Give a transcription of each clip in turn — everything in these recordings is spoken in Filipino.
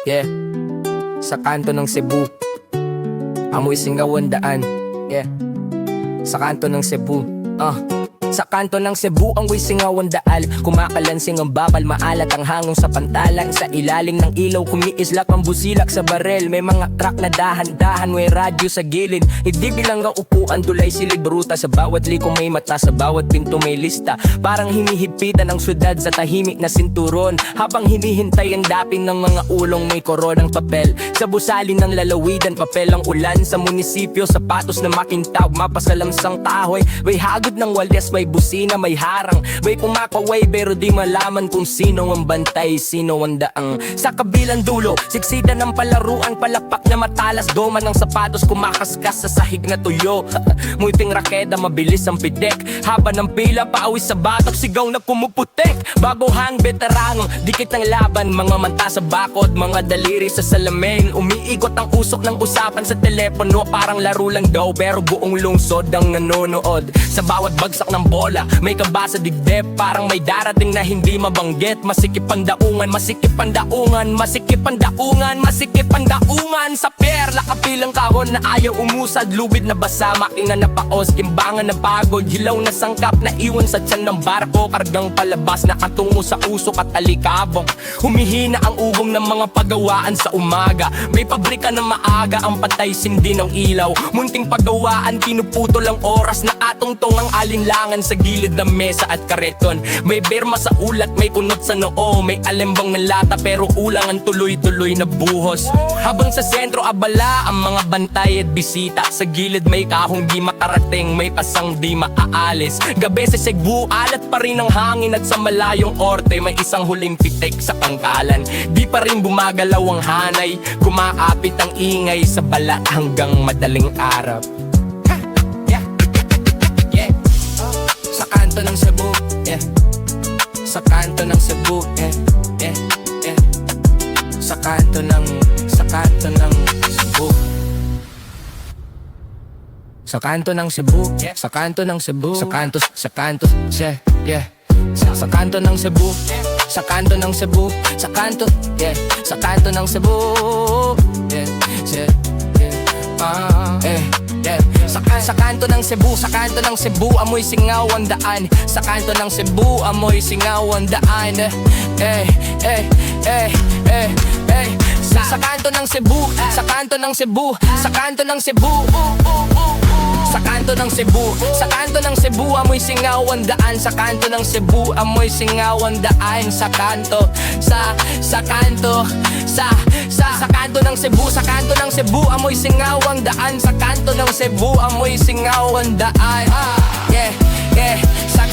Yeah, sa kanto ng Cebu, amoy singaw ang daan. Yeah, sa kanto ng Cebu, sa kanto ng Cebu, ang singaw ang daal. Kumakalansing ang bakal, maalat ang hangong sa pantalan. Sa ilalim ng ilaw, kumiislap ang busilak sa barel. May mga truck na dahan-dahan, may radyo sa gilid. Hindi bilang ang upuan, tulay silid bruta. Sa bawat liko may mata, sa bawat pinto may lista. Parang hinihigpitan ang syudad sa tahimik na sinturon. Habang hinihintay ang dapin ng mga ulong, may koronang papel. Sa busalin ng lalawigan, papel ang ulan. Sa munisipyo, sapatos na makintab, mapasalamsang kahoy. May hagod ng waldes, may busina, may harang. May pumakaway pero di malaman kung sino ang bantay, sino ang daang. Sa kabilang dulo, siksidan ng palaruan, palakpak na matalas, doma ng sapatos, kumakaskas sa sahig na tuyo. Muiting rakeda, mabilis ang pidek. Haba ng pila, paawis sa batok, sigaw na pumuputek. Baguhang veterano, dikit ng laban, mga mata sa bakod, mga daliri sa salamin. Umiikot ang usok ng usapan sa telepono, parang laro lang daw pero buong lungsod ang nanonood. Sa bawat bagsak ng bola, may kaba sa dibdib, parang may darating na hindi mabanggit. Masikip ang daungan, masikip ang daungan, masikip ang daungan, masikip ang daungan. Sa perla, kapilang kahon na ayaw umusad, lubid na basa, makina na paos, imbangan na pagod, hilaw na sangkap na iwan sa tiyan ng barko, kargang palabas na katungo sa usok at alikabok. Humihina ang ugong ng mga pagawaan sa umaga, may pabrika na maaga, ang patay sindi ng ilaw. Munting pagawaan, pinuputol ang oras na atong-tong ang alinlangan sa gilid ng mesa at kareton. May berma sa ulat, may kunot sa noo, may alembang ng lata pero ulang ang tuloy-tuloy na buhos. Habang sa sentro abala ang mga bantay at bisita, sa gilid may kahong di makarating, may pasang di maaalis. Gabi sa Cebu, alat pa rin ang hangin at sa malayong orte may isang huling pitik sa pangkalan. Di pa rin bumagalaw ang hanay, kumaapit ang ingay sa balat hanggang madaling araw. Sa kanto ng Cebu, yeah. Sa kanto ng Cebu, yeah, yeah, yeah. Sa kanto ng Cebu. Sa kanto ng Cebu, yeah. Sa kanto ng Cebu. Sa kanto, yeah, yeah. Sa kanto ng Cebu, sa kanto ng Cebu, sa kanto, yeah. Sa kanto ng Cebu, yeah, yeah, yeah. Yeah. Sa kanto ng Cebu, sa kanto ng Cebu, amoy singaw ang daan. Sa kanto ng Cebu, amoy singaw ang daan. Sa kanto ng Cebu, sa kanto ng Cebu, sa kanto ng Cebu. Sa kanto ng Cebu, sa kanto ng Cebu, amoy singaw ang daan. Sa kanto ng Cebu, amoy singaw ang daan. Sa kanto, sa kanto ng Cebu, sa kanto ng Cebu, amoy singaw ang daan. Sa kanto ng Cebu, amoy singaw ang daan. Yeah, yeah, sa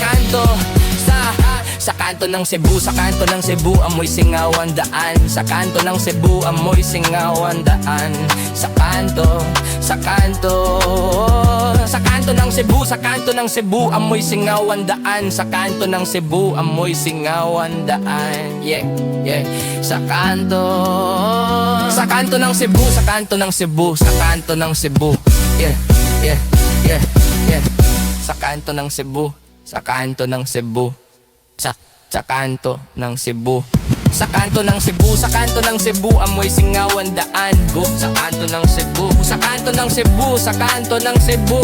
kanto ng Cebu, sa kanto ng Cebu, amoy singaw ang daan. Sa kanto ng Cebu, amoy singaw ang daan. Sa kanto ng Cebu, sa kanto ng Cebu, amoy singaw ang daan. Sa kanto ng Cebu, amoy singaw ang daan. Yeah, yeah, sa kanto ng Cebu, sa kanto ng Cebu, sa kanto ng Cebu. Yeah, yeah, yeah, yeah. Sa kanto ng Cebu, sa kanto ng Cebu. Sa kanto ng Cebu, sa kanto ng Cebu, sa kanto ng Cebu, amoy singaw ang daan. Sa kanto ng Cebu, sa kanto ng Cebu, sa kanto ng Cebu.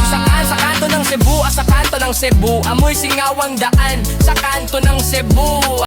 Sa kanto ng Cebu, sa kanto ng Cebu, amoy singaw ang daan. Sa kanto ng Cebu.